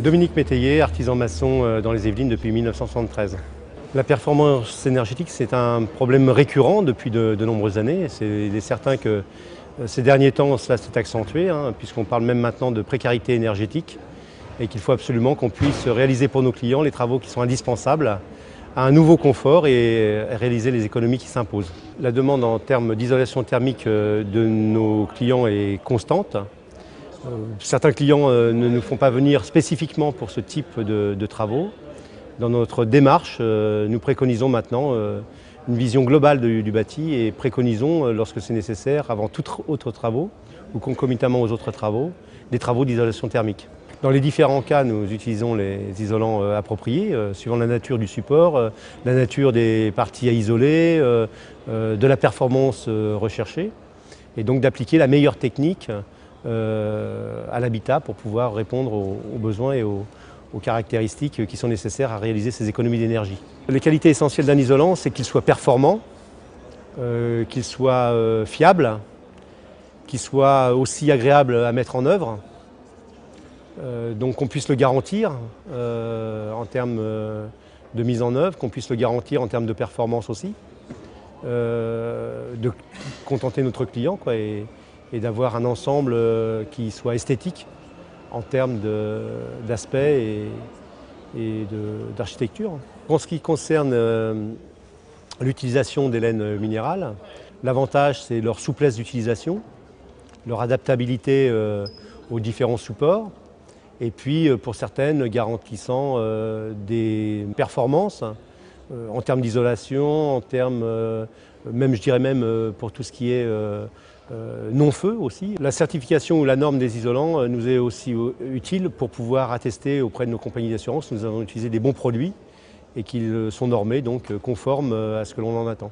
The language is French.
Dominique Métayer, artisan maçon dans les Yvelines depuis 1973. La performance énergétique, c'est un problème récurrent depuis de nombreuses années. Il est certain que ces derniers temps, cela s'est accentué, puisqu'on parle même maintenant de précarité énergétique et qu'il faut absolument qu'on puisse réaliser pour nos clients les travaux qui sont indispensables à un nouveau confort et réaliser les économies qui s'imposent. La demande en termes d'isolation thermique de nos clients est constante. Certains clients ne nous font pas venir spécifiquement pour ce type de travaux. Dans notre démarche, nous préconisons maintenant une vision globale du bâti et préconisons, lorsque c'est nécessaire, avant tout autre travaux ou concomitamment aux autres travaux, des travaux d'isolation thermique. Dans les différents cas, nous utilisons les isolants appropriés, suivant la nature du support, la nature des parties à isoler, de la performance recherchée, et donc d'appliquer la meilleure technique à l'habitat pour pouvoir répondre aux besoins et aux caractéristiques qui sont nécessaires à réaliser ces économies d'énergie. Les qualités essentielles d'un isolant, c'est qu'il soit performant, qu'il soit fiable, qu'il soit aussi agréable à mettre en œuvre, donc qu'on puisse le garantir en termes de mise en œuvre, qu'on puisse le garantir en termes de performance aussi, de contenter notre client et d'avoir un ensemble qui soit esthétique en termes d'aspect et d'architecture. En ce qui concerne l'utilisation des laines minérales, l'avantage c'est leur souplesse d'utilisation, leur adaptabilité aux différents supports, et puis pour certaines garantissant des performances en termes d'isolation, en termes même, je dirais même pour tout ce qui est non-feu aussi. La certification ou la norme des isolants nous est aussi utile pour pouvoir attester auprès de nos compagnies d'assurance que nous avons utilisé des bons produits et qu'ils sont normés, donc conformes à ce que l'on en attend.